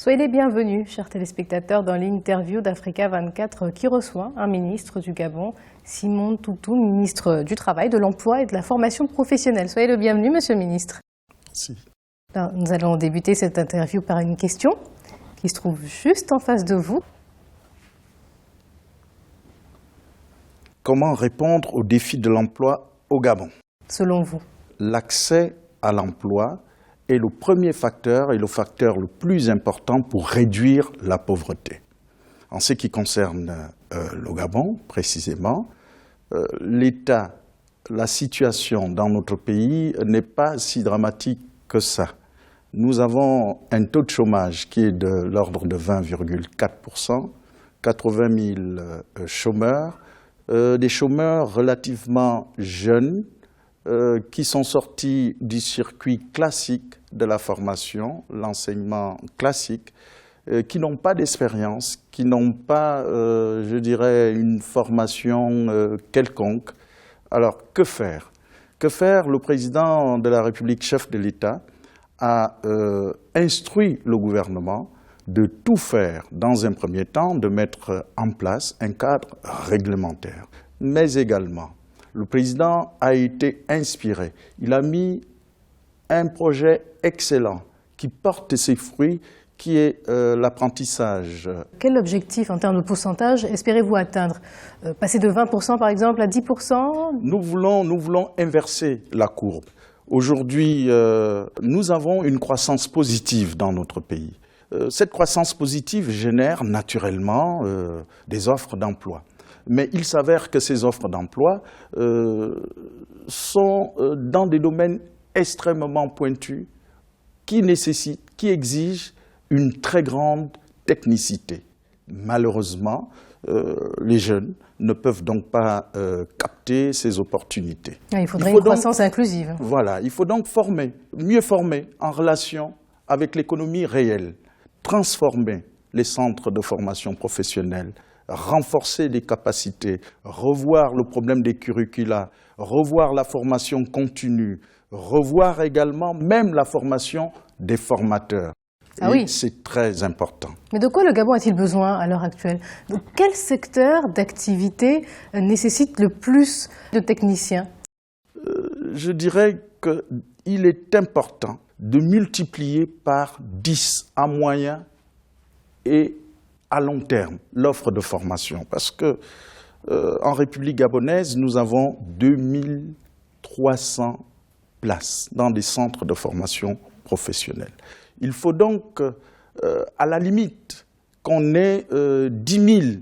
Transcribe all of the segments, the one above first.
Soyez les bienvenus, chers téléspectateurs, dans l'interview d'Africa 24 qui reçoit un ministre du Gabon, Simon Toutou, ministre du Travail, de l'Emploi et de la Formation professionnelle. Soyez le bienvenu, monsieur le ministre. Merci. Alors, nous allons débuter cette interview par une question qui se trouve juste en face de vous. Comment répondre aux défis de l'emploi au Gabon? Selon vous? L'accès à l'emploi est le premier facteur et le facteur le plus important pour réduire la pauvreté. En ce qui concerne le Gabon, précisément, l'État, la situation dans notre pays n'est pas si dramatique que ça. Nous avons un taux de chômage qui est de l'ordre de 20,4%, 80 000 chômeurs, des chômeurs relativement jeunes, qui sont sortis du circuit classique de la formation, l'enseignement classique, qui n'ont pas d'expérience, qui n'ont pas, je dirais, une formation quelconque. Alors, que faire? Que faire? Le président de la République, chef de l'État, a instruit le gouvernement de tout faire, dans un premier temps, de mettre en place un cadre réglementaire, mais également le président a été inspiré. Il a mis un projet excellent qui porte ses fruits, qui est l'apprentissage. Quel objectif en termes de pourcentage espérez-vous atteindre? Passer de 20% par exemple à 10%? Nous voulons inverser la courbe. Aujourd'hui, nous avons une croissance positive dans notre pays. Cette croissance positive génère naturellement des offres d'emploi. Mais il s'avère que ces offres d'emploi sont dans des domaines extrêmement pointus qui exigent une très grande technicité. Malheureusement, les jeunes ne peuvent donc pas capter ces opportunités. Il faudrait une croissance inclusive. Voilà, il faut donc mieux former en relation avec l'économie réelle, transformer les centres de formation professionnelle, renforcer les capacités, revoir le problème des curricula, revoir la formation continue, revoir également même la formation des formateurs. Ah oui. C'est très important. Mais de quoi le Gabon a-t-il besoin à l'heure actuelle? Donc, quel secteur d'activité nécessite le plus de techniciens? Je dirais qu'il est important de multiplier par 10 à moyen et à long terme l'offre de formation. Parce que en République gabonaise, nous avons 2300 places dans des centres de formation professionnelle. Il faut donc, à la limite, qu'on ait 10 000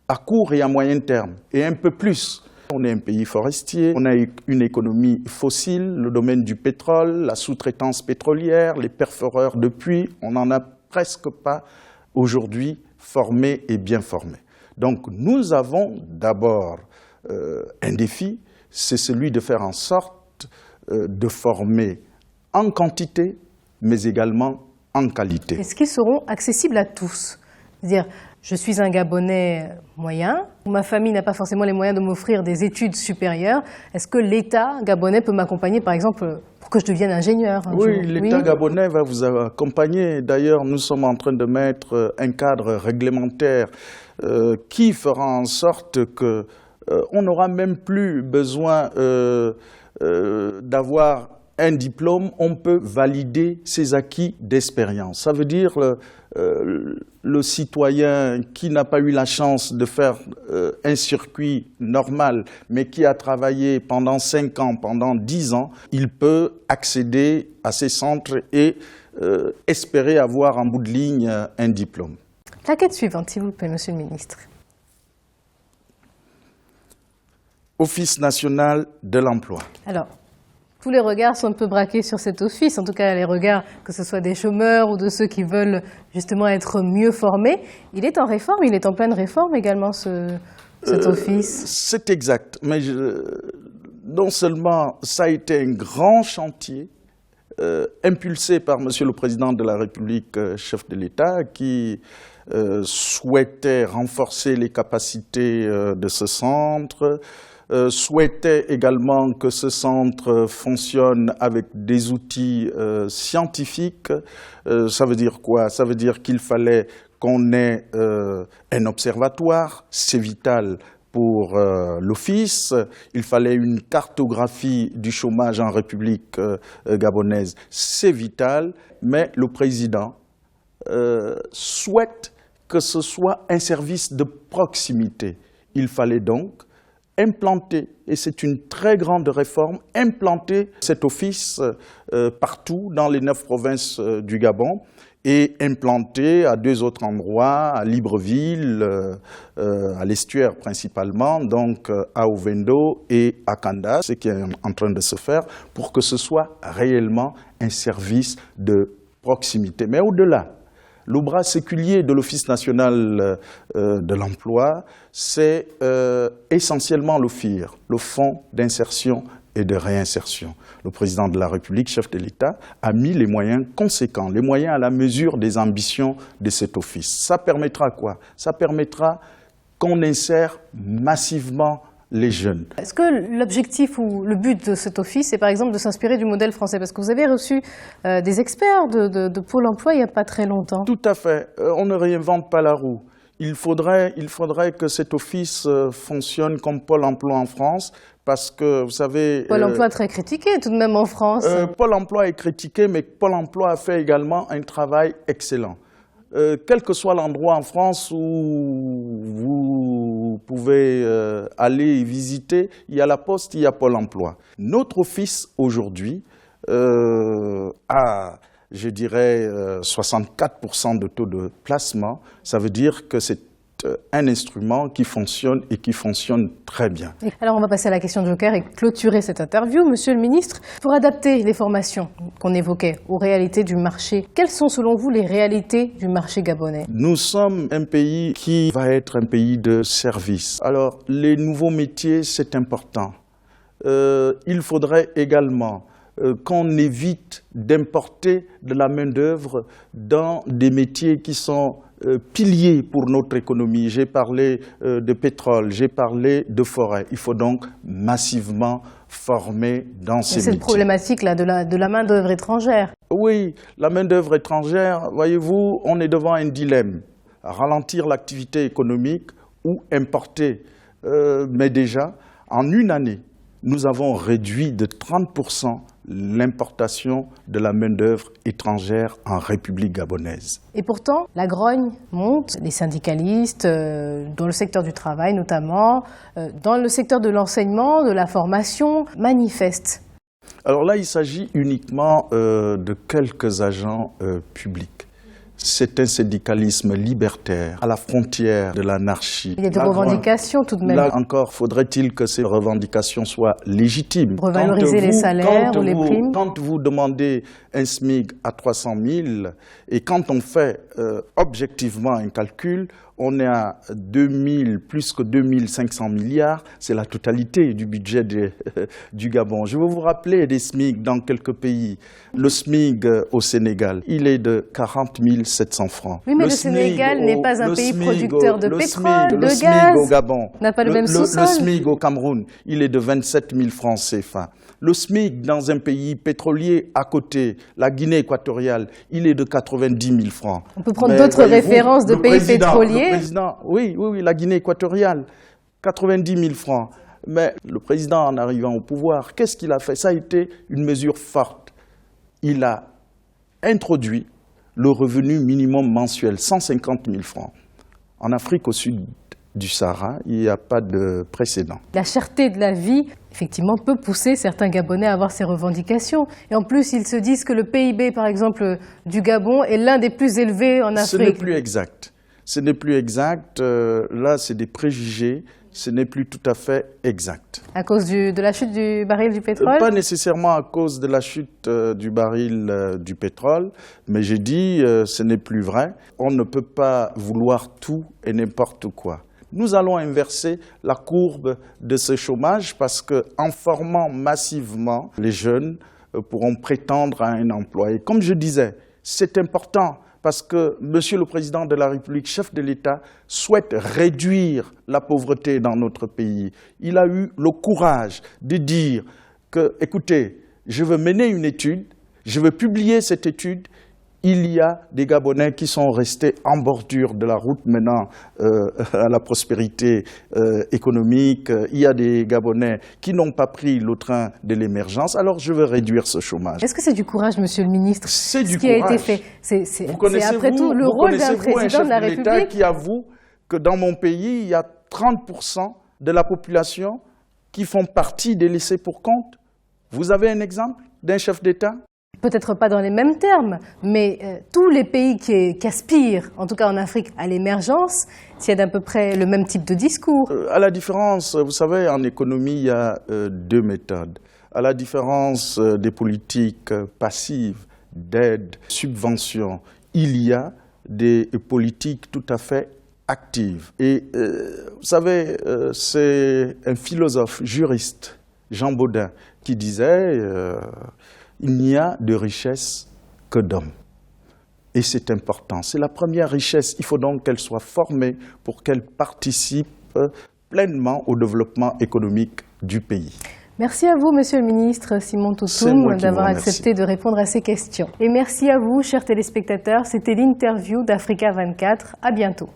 à court et à moyen terme, et un peu plus. On est un pays forestier, on a une économie fossile, le domaine du pétrole, la sous-traitance pétrolière, les perforeurs de puits, on n'en a presque pas aujourd'hui formés et bien formés. Donc nous avons d'abord un défi, c'est celui de faire en sorte de former en quantité, mais également en qualité. Est-ce qu'ils seront accessibles à tous? C'est-à-dire, je suis un Gabonais moyen, ma famille n'a pas forcément les moyens de m'offrir des études supérieures. Est-ce que l'État gabonais peut m'accompagner, par exemple, pour que je devienne ingénieur? Oui, l'État gabonais va vous accompagner. D'ailleurs, nous sommes en train de mettre un cadre réglementaire qui fera en sorte qu'on n'aura même plus besoin d'avoir un diplôme, on peut valider ses acquis d'expérience. Ça veut dire le citoyen qui n'a pas eu la chance de faire un circuit normal, mais qui a travaillé pendant 5 ans, pendant 10 ans, il peut accéder à ces centres et espérer avoir en bout de ligne un diplôme. La quête suivante, s'il vous plaît, monsieur le ministre. Office national de l'emploi. Alors, tous les regards sont un peu braqués sur cet office, en tout cas les regards, que ce soit des chômeurs ou de ceux qui veulent justement être mieux formés. Il est en réforme, il est en pleine réforme également, cet office. C'est exact, mais non seulement ça a été un grand chantier, impulsé par Monsieur le Président de la République, chef de l'État, qui souhaitait renforcer les capacités de ce centre, souhaitait également que ce centre fonctionne avec des outils scientifiques. Ça veut dire quoi? Ça veut dire qu'il fallait qu'on ait un observatoire, c'est vital pour l'office. Il fallait une cartographie du chômage en République gabonaise, c'est vital, mais le président souhaite que ce soit un service de proximité. Il fallait donc implanter, et c'est une très grande réforme, implanter cet office partout dans les 9 provinces du Gabon et implanter à 2 autres endroits, à Libreville, à l'estuaire principalement, donc à Ovendo et à Kanda, ce qui est en train de se faire pour que ce soit réellement un service de proximité. Mais au-delà, le bras séculier de l'Office national de l'emploi, c'est essentiellement le FIR, le Fonds d'insertion et de réinsertion. Le président de la République, chef de l'État, a mis les moyens conséquents, les moyens à la mesure des ambitions de cet office. Ça permettra quoi? Ça permettra qu'on insère massivement les jeunes. Est-ce que l'objectif ou le but de cet office, c'est par exemple de s'inspirer du modèle français? Parce que vous avez reçu des experts de Pôle emploi il n'y a pas très longtemps. Tout à fait. On ne réinvente pas la roue. Il faudrait que cet office fonctionne comme Pôle emploi en France, parce que, vous savez... Pôle emploi est très critiqué tout de même en France. Pôle emploi est critiqué, mais Pôle emploi a fait également un travail excellent. Quel que soit l'endroit en France où vous pouvez aller visiter, il y a la Poste, il y a Pôle emploi. Notre office aujourd'hui a, je dirais, 64% de taux de placement. Ça veut dire que c'est un instrument qui fonctionne et qui fonctionne très bien. Alors on va passer à la question de Joker et clôturer cette interview. Monsieur le ministre, pour adapter les formations qu'on évoquait aux réalités du marché, quelles sont selon vous les réalités du marché gabonais? Nous sommes un pays qui va être un pays de services. Alors les nouveaux métiers, c'est important. Il faudrait également qu'on évite d'importer de la main-d'œuvre dans des métiers qui sont piliers pour notre économie. J'ai parlé de pétrole, j'ai parlé de forêt. Il faut donc massivement former dans ces métiers. Cette problématique-là de la main-d'œuvre étrangère. Oui, la main-d'œuvre étrangère, voyez-vous, on est devant un dilemme. Ralentir l'activité économique ou importer. Mais déjà, en une année, nous avons réduit de 30% l'importation de la main-d'œuvre étrangère en République gabonaise. Et pourtant, la grogne monte. Les syndicalistes, dans le secteur du travail notamment, dans le secteur de l'enseignement, de la formation, manifestent. Alors là, il s'agit uniquement de quelques agents publics. C'est un syndicalisme libertaire, à la frontière de l'anarchie. Il y a des revendications tout de même. Là encore, faudrait-il que ces revendications soient légitimes. Revaloriser les salaires ou les primes. Quand vous demandez un SMIC à 300 000, et quand on fait objectivement un calcul, on est à plus que 2500 milliards, c'est la totalité du budget du Gabon. Je vais vous rappeler des SMIC dans quelques pays. Le SMIC au Sénégal, il est de 40 700 francs. Oui, mais le Sénégal n'est pas un pays producteur de pétrole, de gaz. Le SMIC au Gabon, n'a pas le même sous-sol. Le SMIC au Cameroun, il est de 27 000 francs CFA. Le SMIC dans un pays pétrolier à côté, la Guinée équatoriale, il est de 90 000 francs. On peut prendre d'autres références de pays pétroliers. Oui, la Guinée équatoriale, 90 000 francs. Mais le président, en arrivant au pouvoir, qu'est-ce qu'il a fait? Ça a été une mesure forte. Il a introduit le revenu minimum mensuel, 150 000 francs. En Afrique au sud du Sahara, il n'y a pas de précédent. La cherté de la vie, effectivement, peut pousser certains Gabonais à avoir ces revendications. Et en plus, ils se disent que le PIB, par exemple, du Gabon est l'un des plus élevés en Afrique. Ce n'est plus exact. Ce n'est plus exact. Là, c'est des préjugés. Ce n'est plus tout à fait exact. À cause de la chute du baril du pétrole? Pas nécessairement à cause de la chute du baril du pétrole, mais j'ai dit ce n'est plus vrai. On ne peut pas vouloir tout et n'importe quoi. Nous allons inverser la courbe de ce chômage parce qu'en formant massivement, les jeunes pourront prétendre à un emploi. Et comme je disais, c'est important parce que Monsieur le Président de la République, chef de l'État, souhaite réduire la pauvreté dans notre pays. Il a eu le courage de dire que, écoutez, je veux mener une étude, je veux publier cette étude. Il y a des Gabonais qui sont restés en bordure de la route maintenant à la prospérité économique. Il y a des Gabonais qui n'ont pas pris le train de l'émergence. Alors je veux réduire ce chômage. Est-ce que c'est du courage, Monsieur le ministre, c'est du ce qui a courage. été fait? C'est après tout le rôle d'un président de la République. L'État qui avoue que dans mon pays, il y a 30% de la population qui font partie des laissés pour compte. Vous avez un exemple d'un chef d'État? Peut-être pas dans les mêmes termes, mais tous les pays qui aspirent, en tout cas en Afrique, à l'émergence, tiennent à peu près le même type de discours. À la différence, vous savez, en économie, il y a deux méthodes. À la différence des politiques passives, d'aide, subvention, il y a des politiques tout à fait actives. Et vous savez, c'est un philosophe juriste, Jean Bodin, qui disait il n'y a de richesse que d'hommes. Et c'est important. C'est la première richesse. Il faut donc qu'elle soit formée pour qu'elle participe pleinement au développement économique du pays. Merci à vous, Monsieur le ministre Simon Toutoum, d'avoir accepté de répondre à ces questions. Et merci à vous, chers téléspectateurs. C'était l'interview d'Africa 24. À bientôt.